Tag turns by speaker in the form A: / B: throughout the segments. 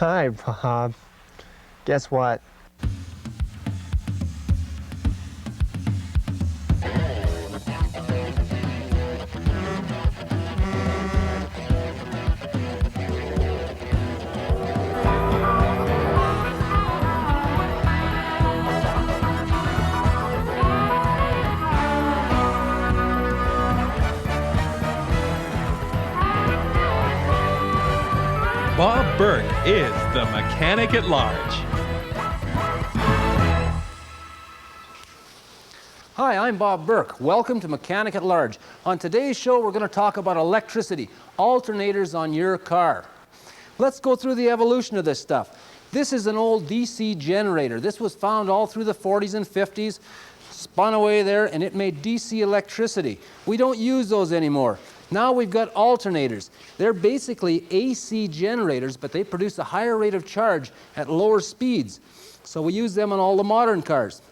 A: Hi, Bob. Guess what?
B: Bob Bourke is the mechanic at large.
C: Hi, I'm Bob Bourke. Welcome to Mechanic at Large. On today's show, we're going to talk about electricity, alternators on your car. Let's go through the evolution of this stuff. This is an old DC generator. This was found all through the 40s and 50s, spun away there, and it made DC electricity. We don't use those anymore. Now we've got alternators. They're basically AC generators, but they produce a higher rate of charge at lower speeds. So we use them on all the modern cars.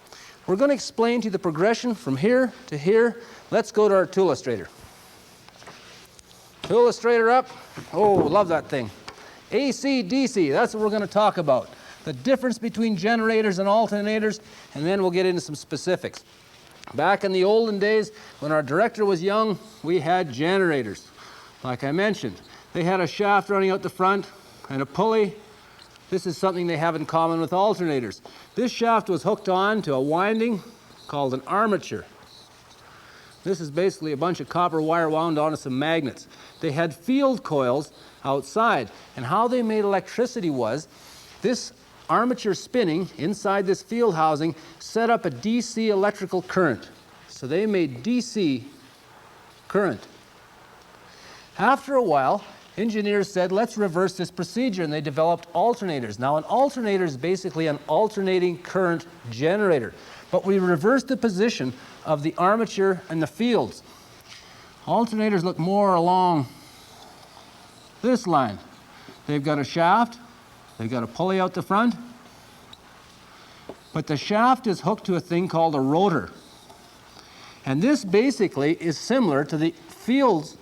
C: We're going to explain to you the progression from here to here. Let's go to our tool illustrator. Tool illustrator up. Oh, love that thing. AC, DC, that's what we're going to talk about. The difference between generators and alternators, and then we'll get into some specifics. Back in the olden days, when our director was young, we had generators. Like I mentioned, they had a shaft running out the front and a pulley. This is something they have in common with alternators. This shaft was hooked on to a winding called an armature. This is basically a bunch of copper wire wound onto some magnets. They had field coils outside, and how they made electricity was this armature spinning inside this field housing set up a DC electrical current. So they made DC current. After a while, engineers said, let's reverse this procedure, and they developed alternators. Now, an alternator is basically an alternating current generator, but we reversed the position of the armature and the fields. Alternators look more along this line. They've got a shaft, they've got a pulley out the front, but the shaft is hooked to a thing called a rotor. And this basically is similar to the fields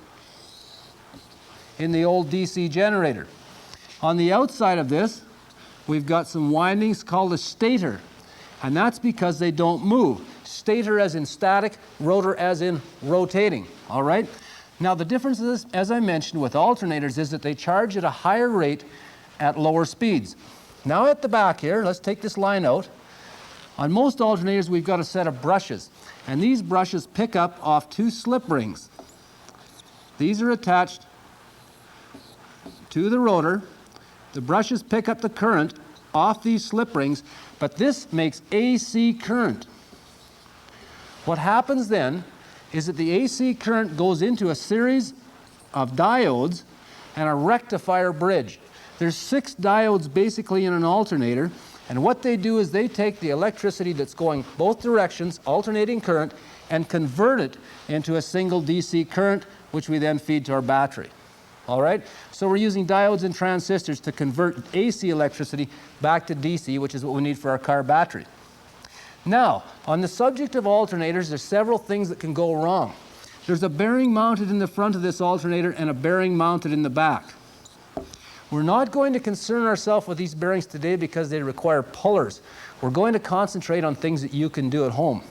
C: in the old DC generator. On the outside of this, we've got some windings called a stator, and that's because they don't move. Stator as in static, rotor as in rotating, all right? Now the difference is, as I mentioned, with alternators is that they charge at a higher rate at lower speeds. Now at the back here, let's take this line out. On most alternators, we've got a set of brushes, and these brushes pick up off two slip rings. These are attached to the rotor. The brushes pick up the current off these slip rings, but this makes AC current. What happens then is that the AC current goes into a series of diodes and a rectifier bridge. There's 6 diodes basically in an alternator, and what they do is they take the electricity that's going both directions, alternating current, and convert it into a single DC current, which we then feed to our battery. All right? So we're using diodes and transistors to convert AC electricity back to DC, which is what we need for our car battery. Now, on the subject of alternators, there's several things that can go wrong. There's a bearing mounted in the front of this alternator and a bearing mounted in the back. We're not going to concern ourselves with these bearings today because they require pullers. We're going to concentrate on things that you can do at home.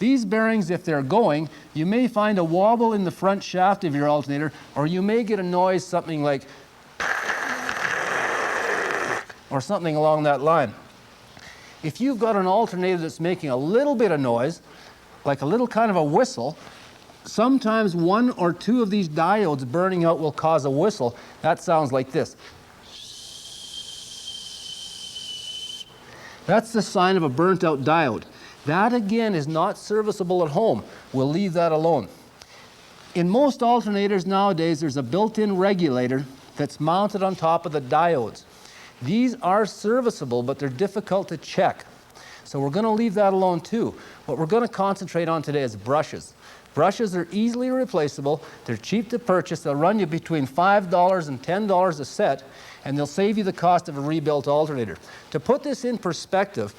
C: These bearings, if they're going, you may find a wobble in the front shaft of your alternator, or you may get a noise, something like or something along that line. If you've got an alternator that's making a little bit of noise, like a little kind of a whistle, sometimes 1 or 2 of these diodes burning out will cause a whistle. That sounds like this. That's the sign of a burnt out diode. That again is not serviceable at home. We'll leave that alone. In most alternators nowadays, there's a built-in regulator that's mounted on top of the diodes. These are serviceable, but they're difficult to check. So we're going to leave that alone too. What we're going to concentrate on today is brushes. Brushes are easily replaceable. They're cheap to purchase. They'll run you between $5 and $10 a set, and they'll save you the cost of a rebuilt alternator. To put this in perspective,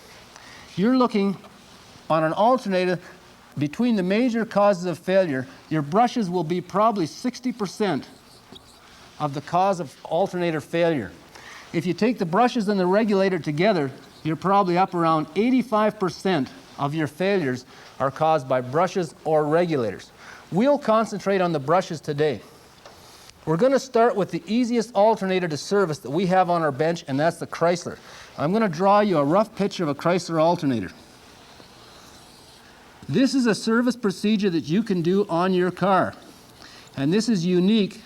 C: you're looking on an alternator, between the major causes of failure, your brushes will be probably 60% of the cause of alternator failure. If you take the brushes and the regulator together, you're probably up around 85% of your failures are caused by brushes or regulators. We'll concentrate on the brushes today. We're going to start with the easiest alternator to service that we have on our bench, and that's the Chrysler. I'm going to draw you a rough picture of a Chrysler alternator. This is a service procedure that you can do on your car. And this is unique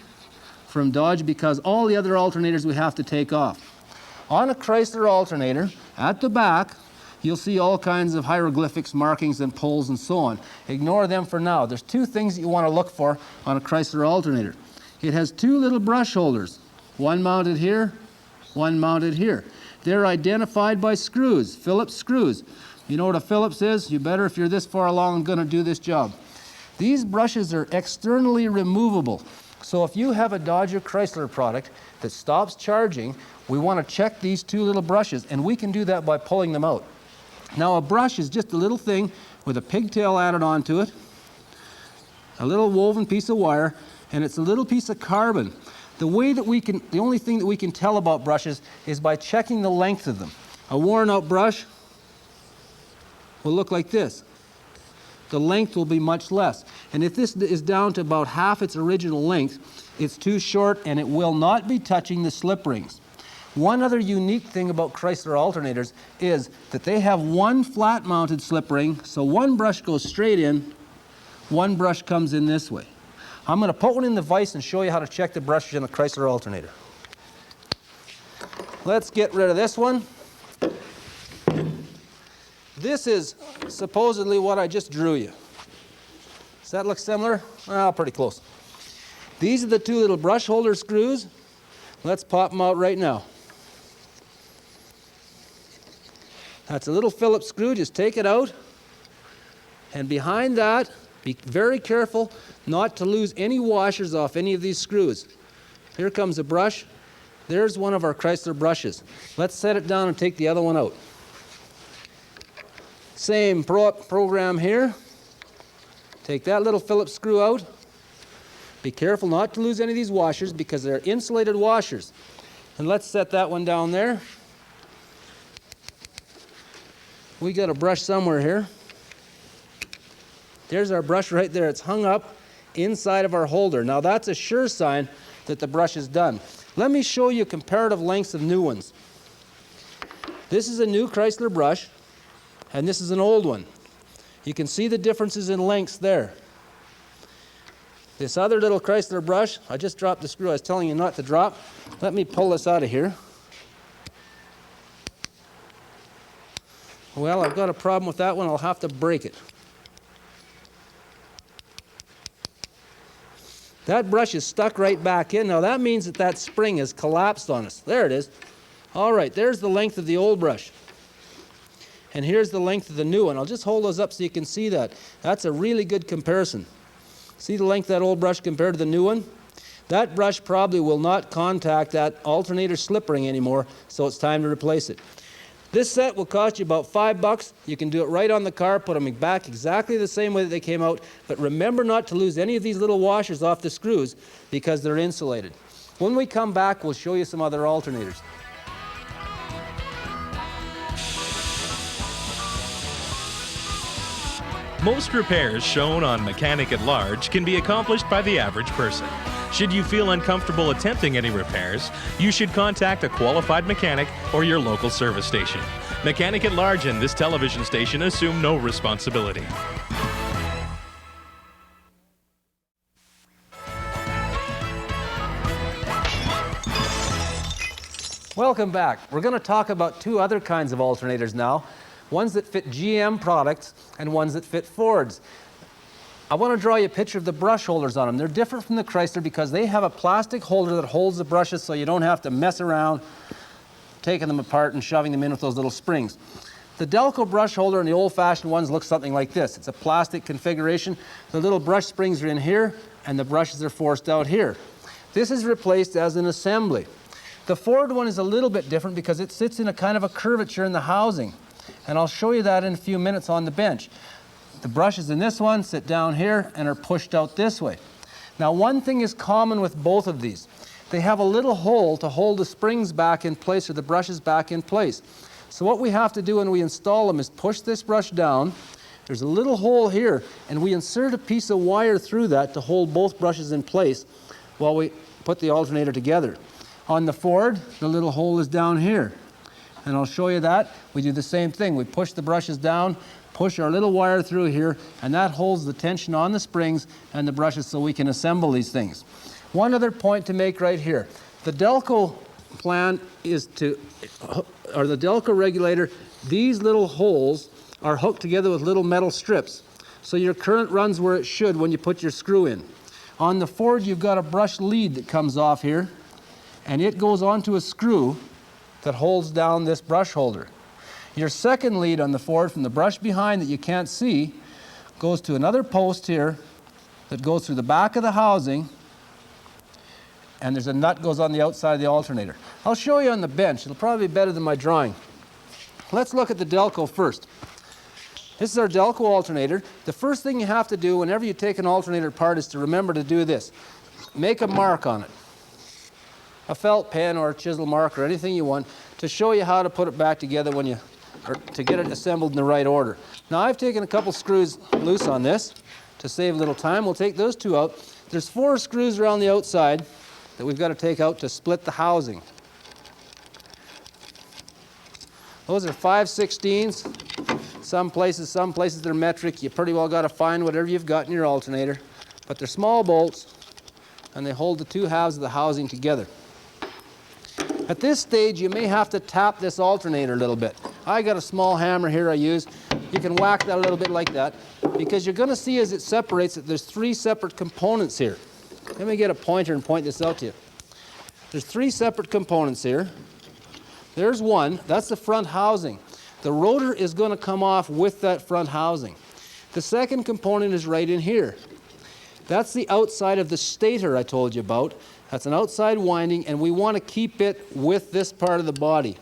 C: from Dodge because all the other alternators we have to take off. On a Chrysler alternator, at the back, you'll see all kinds of hieroglyphics, markings, and poles, and so on. Ignore them for now. There's two things that you want to look for on a Chrysler alternator. It has two little brush holders, one mounted here, one mounted here. They're identified by screws, Phillips screws. You know what a Phillips is? You better, if you're this far along and going to do this job. These brushes are externally removable. So if you have a Dodge or Chrysler product that stops charging, we want to check these two little brushes, and we can do that by pulling them out. Now a brush is just a little thing with a pigtail added onto it, a little woven piece of wire, and it's a little piece of carbon. The only thing that we can tell about brushes is by checking the length of them. A worn out brush will look like this. The length will be much less. And if this is down to about half its original length, it's too short and it will not be touching the slip rings. One other unique thing about Chrysler alternators is that they have one flat mounted slip ring, so one brush goes straight in, one brush comes in this way. I'm going to put one in the vise and show you how to check the brushes in the Chrysler alternator. Let's get rid of this one. This is supposedly what I just drew you. Does that look similar? Well, pretty close. These are the two little brush holder screws. Let's pop them out right now. That's a little Phillips screw. Just take it out. And behind that, be very careful not to lose any washers off any of these screws. Here comes a brush. There's one of our Chrysler brushes. Let's set it down and take the other one out. Same program here. Take that little Phillips screw out. Be careful not to lose any of these washers because they're insulated washers. And let's set that one down there. We got a brush somewhere here. There's our brush right there. It's hung up inside of our holder. Now that's a sure sign that the brush is done. Let me show you comparative lengths of new ones. This is a new Chrysler brush, and this is an old one. You can see the differences in lengths there. This other little Chrysler brush, I just dropped the screw I was telling you not to drop. Let me pull this out of here. Well, I've got a problem with that one. I'll have to break it. That brush is stuck right back in. Now that means that that spring has collapsed on us. There it is. All right, there's the length of the old brush. And here's the length of the new one. I'll just hold those up so you can see that. That's a really good comparison. See the length of that old brush compared to the new one? That brush probably will not contact that alternator slip ring anymore, so it's time to replace it. This set will cost you about $5. You can do it right on the car, put them back exactly the same way that they came out, but remember not to lose any of these little washers off the screws because they're insulated. When we come back, we'll show you some other alternators.
B: Most repairs shown on Mechanic at Large can be accomplished by the average person. Should you feel uncomfortable attempting any repairs, you should contact a qualified mechanic or your local service station. Mechanic at Large and this television station assume no responsibility.
C: Welcome back. We're going to talk about two other kinds of alternators now. Ones that fit GM products and ones that fit Fords. I want to draw you a picture of the brush holders on them. They're different from the Chrysler because they have a plastic holder that holds the brushes so you don't have to mess around taking them apart and shoving them in with those little springs. The Delco brush holder and the old-fashioned ones look something like this. It's a plastic configuration. The little brush springs are in here and the brushes are forced out here. This is replaced as an assembly. The Ford one is a little bit different because it sits in a kind of a curvature in the housing. And I'll show you that in a few minutes on the bench. The brushes in this one sit down here and are pushed out this way. Now one thing is common with both of these. they have a little hole to hold the springs back in place or the brushes back in place. So what we have to do when we install them is push this brush down. There's a little hole here, and we insert a piece of wire through that to hold both brushes in place while we put the alternator together. On the Ford, the little hole is down here. And I'll show you that. We do the same thing. We push the brushes down, push our little wire through here, and that holds the tension on the springs and the brushes so we can assemble these things. One other point to make right here. The Delco plan is to, or the Delco regulator, these little holes are hooked together with little metal strips. So your current runs where it should when you put your screw in. On the Ford, you've got a brush lead that comes off here, and it goes onto a screw that holds down this brush holder. Your second lead on the Ford from the brush behind that you can't see goes to another post here that goes through the back of the housing, and there's a nut goes on the outside of the alternator. I'll show you on the bench. It'll probably be better than my drawing. Let's look at the Delco first. This is our Delco alternator. The first thing you have to do whenever you take an alternator apart is to remember to do this. Make a mark on it. A felt pen or a chisel mark or anything you want to show you how to put it back together when you, or to get it assembled in the right order. Now I've taken a couple screws loose on this to save a little time. We'll take those two out. There's 4 screws around the outside that we've got to take out to split the housing. Those are 5/16. Some places they're metric. You pretty well got to find whatever you've got in your alternator. But they're small bolts, and they hold the 2 halves of the housing together. At this stage, you may have to tap this alternator a little bit. I got a small hammer here I use. You can whack that a little bit like that, because you're going to see as it separates that there's 3 separate components here. Let me get a pointer and point this out to you. There's 3 separate components here. There's one. That's the front housing. The rotor is going to come off with that front housing. The second component is right in here. That's the outside of the stator I told you about. That's an outside winding, and we want to keep it with this part of the body.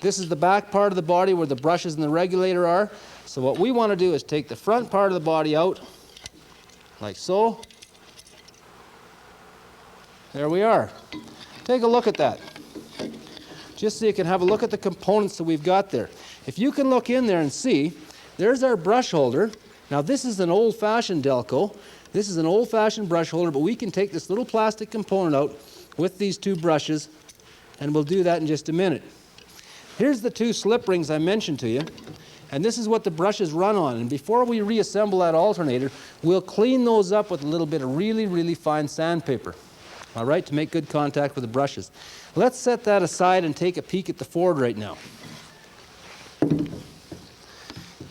C: This is the back part of the body where the brushes and the regulator are. So what we want to do is take the front part of the body out, like so. There we are. Take a look at that, just so you can have a look at the components that we've got there. If you can look in there and see, there's our brush holder. Now this is an old-fashioned Delco. This is an old-fashioned brush holder, but we can take this little plastic component out with these 2 brushes, and we'll do that in just a minute. Here's the 2 slip rings I mentioned to you, and this is what the brushes run on. And before we reassemble that alternator, we'll clean those up with a little bit of really, really fine sandpaper, all right, to make good contact with the brushes. Let's set that aside and take a peek at the Ford right now.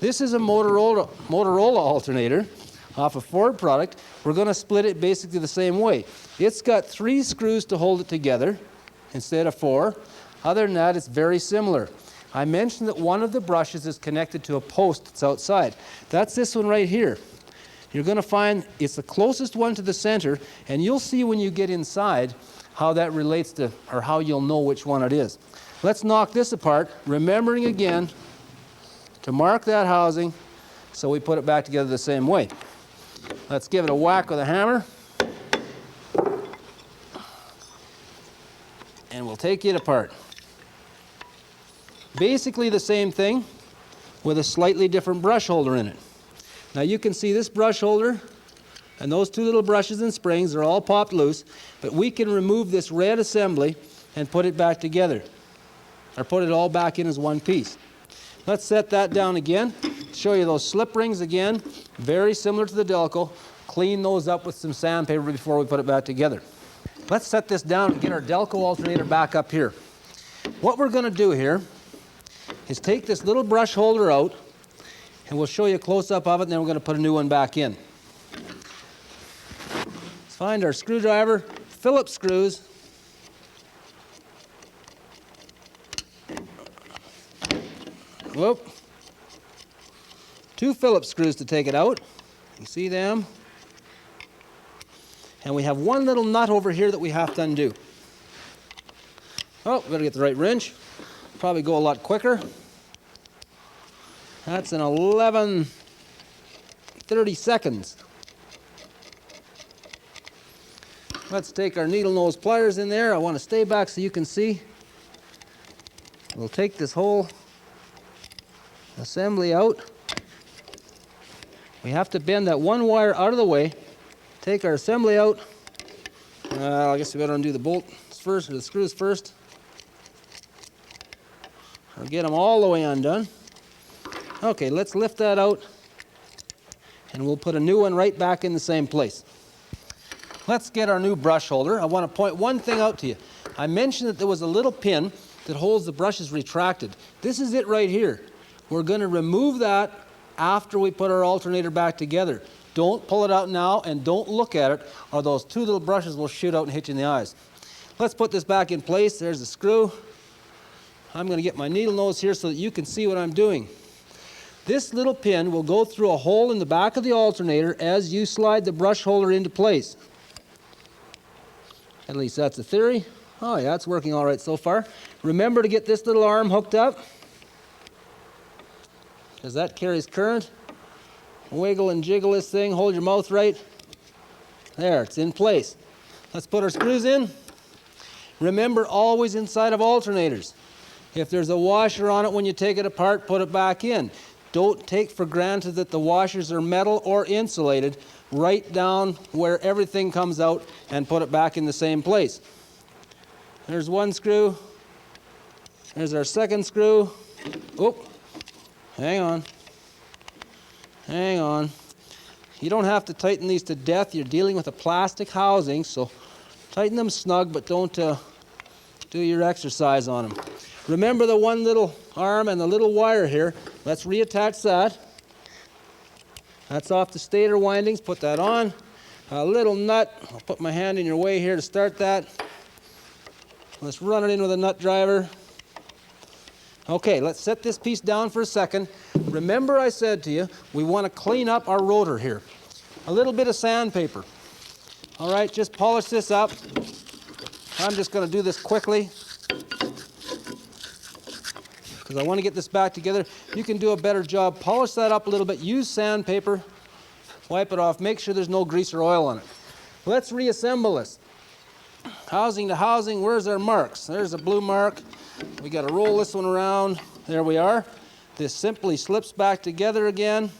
C: This is a Motorola alternator off a Ford product. We're going to split it basically the same way. It's got 3 screws to hold it together instead of 4. Other than that, it's very similar. I mentioned that one of the brushes is connected to a post that's outside. That's this one right here. You're going to find it's the closest one to the center, and you'll see when you get inside how that relates to, or how you'll know which one it is. Let's knock this apart, remembering again to mark that housing so we put it back together the same way. Let's give it a whack with a hammer, and we'll take it apart. Basically the same thing with a slightly different brush holder in it. Now you can see this brush holder and those 2 little brushes and springs are all popped loose, but we can remove this red assembly and put it back together, or put it all back in as one piece. Let's set that down again, show you those slip rings again, very similar to the Delco. Clean those up with some sandpaper before we put it back together. Let's set this down and get our Delco alternator back up here. What we're going to do here is take this little brush holder out, and we'll show you a close-up of it, and then we're going to put a new one back in. Let's find our screwdriver, Phillips screws. Whoop. 2 Phillips screws to take it out. You see them? And we have one little nut over here that we have to undo. Oh, we've got to get the right wrench. Probably go a lot quicker. That's an 11/30 seconds. Let's take our needle nose pliers in there. I want to stay back so you can see. We'll take this whole assembly out. We have to bend that one wire out of the way. Take our assembly out. I guess we better undo the bolts first, or the screws first. I'll get them all the way undone. Okay, let's lift that out, and we'll put a new one right back in the same place. Let's get our new brush holder. I want to point one thing out to you. I mentioned that there was a little pin that holds the brushes retracted. This is it right here. We're going to remove that after we put our alternator back together. Don't pull it out now, and don't look at it, or those two little brushes will shoot out and hit you in the eyes. Let's put this back in place. There's the screw. I'm going to get my needle nose here so that you can see what I'm doing. This little pin will go through a hole in the back of the alternator as you slide the brush holder into place. At least that's the theory. Oh yeah, it's working all right so far. Remember to get this little arm hooked up, because that carries current. Wiggle and jiggle this thing, hold your mouth right. There, it's in place. Let's put our screws in. Remember, always inside of alternators. If there's a washer on it when you take it apart, put it back in. Don't take for granted that the washers are metal or insulated. Right down where everything comes out and put it back in the same place. There's one screw. There's our second screw. Oh, hang on. Hang on. You don't have to tighten these to death. You're dealing with a plastic housing, so tighten them snug, but don't do your exercise on them. Remember the one little arm and the little wire here. Let's reattach that. That's off the stator windings. Put that on. A little nut. I'll put my hand in your way here to start that. Let's run it in with a nut driver. Okay, let's set this piece down for a second. Remember I said to you, we want to clean up our rotor here. A little bit of sandpaper. All right, just polish this up. I'm just going to do this quickly, because I want to get this back together. You can do a better job. Polish that up a little bit. Use sandpaper. Wipe it off. Make sure there's no grease or oil on it. Let's reassemble this. Housing to housing. Where's our marks? There's a blue mark. We got to roll this one around. There we are. This simply slips back together again.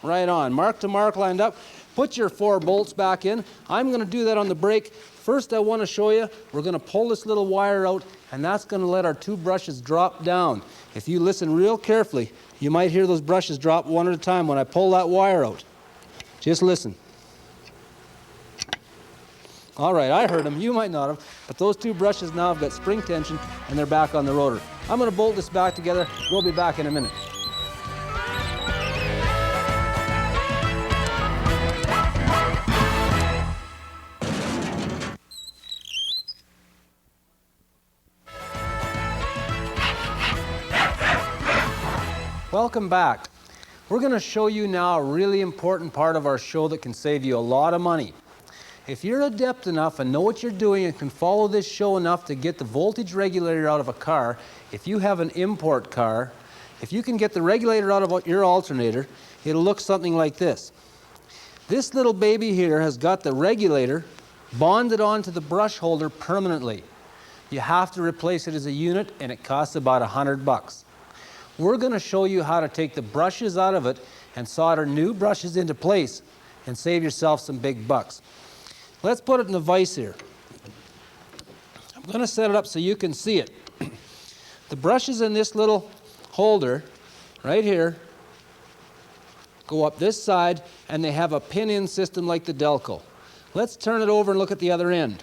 C: Right on. Mark to mark lined up. Put your 4 bolts back in. I'm going to do that on the brake. First, I want to show you, we're going to pull this little wire out, and that's going to let our 2 brushes drop down. If you listen real carefully, you might hear those brushes drop one at a time when I pull that wire out. Just listen. All right, I heard them. You might not have, but those 2 brushes now have got spring tension, and they're back on the rotor. I'm going to bolt this back together. We'll be back in a minute. Welcome back. We're going to show you now a really important part of our show that can save you a lot of money. If you're adept enough and know what you're doing and can follow this show enough to get the voltage regulator out of a car, if you have an import car, if you can get the regulator out of your alternator, it'll look something like this. This little baby here has got the regulator bonded onto the brush holder permanently. You have to replace it as a unit, and it costs about $100. We're going to show you how to take the brushes out of it and solder new brushes into place and save yourself some big bucks. Let's put it in the vise here. I'm going to set it up so you can see it. The brushes in this little holder right here go up this side, and they have a pin-in system like the Delco. Let's turn it over and look at the other end.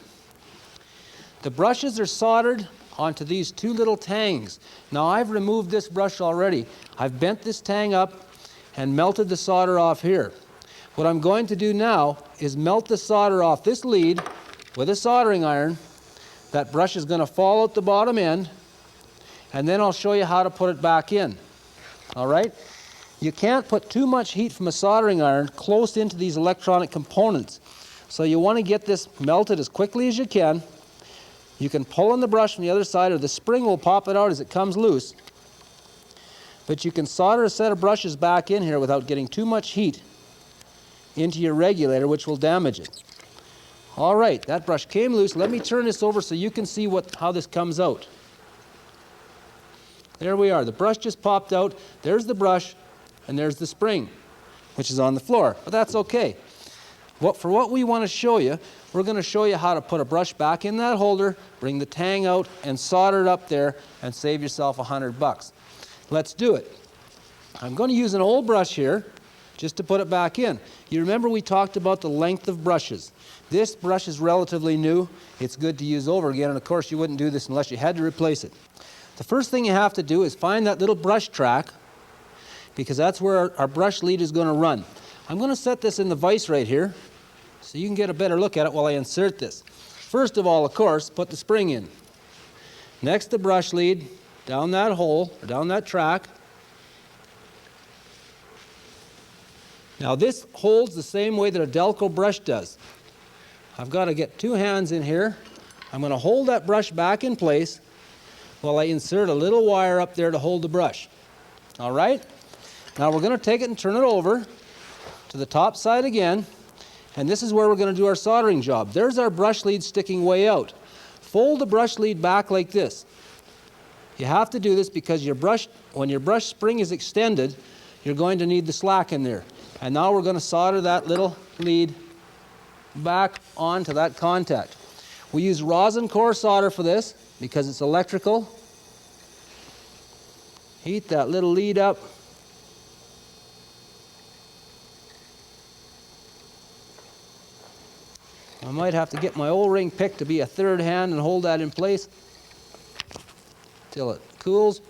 C: The brushes are soldered onto these 2 little tangs. Now I've removed this brush already. I've bent this tang up and melted the solder off here. What I'm going to do now is melt the solder off this lead with a soldering iron. That brush is going to fall out the bottom end, and then I'll show you how to put it back in. All right? You can't put too much heat from a soldering iron close into these electronic components. So you want to get this melted as quickly as you can. You can pull on the brush from the other side, or the spring will pop it out as it comes loose. But you can solder a set of brushes back in here without getting too much heat into your regulator, which will damage it. All right, that brush came loose. Let me turn this over so you can see how this comes out. There we are. The brush just popped out. There's the brush, and there's the spring, which is on the floor. But that's okay. For what we want to show you, we're going to show you how to put a brush back in that holder, bring the tang out, and solder it up there, and save yourself $100. Let's do it. I'm going to use an old brush here just to put it back in. You remember we talked about the length of brushes. This brush is relatively new. It's good to use over again, and of course you wouldn't do this unless you had to replace it. The first thing you have to do is find that little brush track, because that's where our brush lead is going to run. I'm going to set this in the vise right here so you can get a better look at it while I insert this. First of all, of course, put the spring in. Next, the brush lead down that hole, or down that track. Now this holds the same way that a Delco brush does. I've got to get two hands in here. I'm going to hold that brush back in place while I insert a little wire up there to hold the brush. All right? Now we're going to take it and turn it over to the top side again, and this is where we're going to do our soldering job. There's our brush lead sticking way out. Fold the brush lead back like this. You have to do this because when your brush spring is extended, you're going to need the slack in there. And now we're going to solder that little lead back onto that contact. We use rosin core solder for this because it's electrical. Heat that little lead up. I might have to get my O-ring pick to be a third hand and hold that in place till it cools.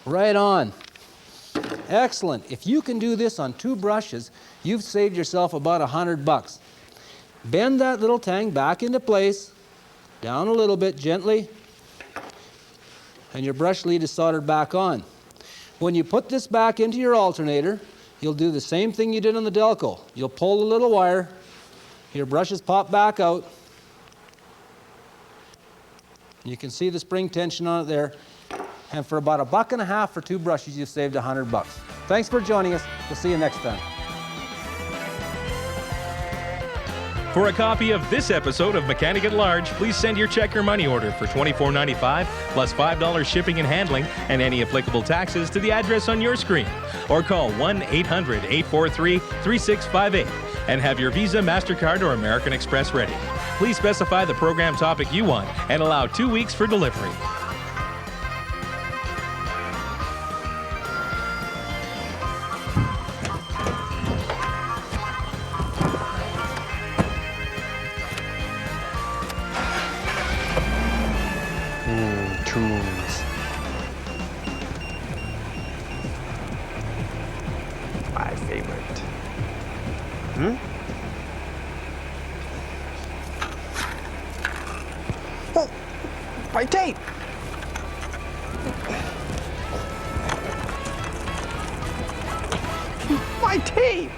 C: Right on. Excellent. If you can do this on two brushes, you've saved yourself about $100. Bend that little tang back into place, down a little bit gently, and your brush lead is soldered back on. When you put this back into your alternator, you'll do the same thing you did on the Delco. You'll pull the little wire, your brushes pop back out. You can see the spring tension on it there. And for about $1.50 for two brushes, you've saved $100. Thanks for joining us. We'll see you next time.
B: For a copy of this episode of Mechanic at Large, please send your check or money order for $24.95 plus $5 shipping and handling and any applicable taxes to the address on your screen. Or call 1-800-843-3658 and have your Visa, MasterCard, or American Express ready. Please specify the program topic you want and allow 2 weeks for delivery.
A: Tools. My favorite. Oh, my tape! My tape!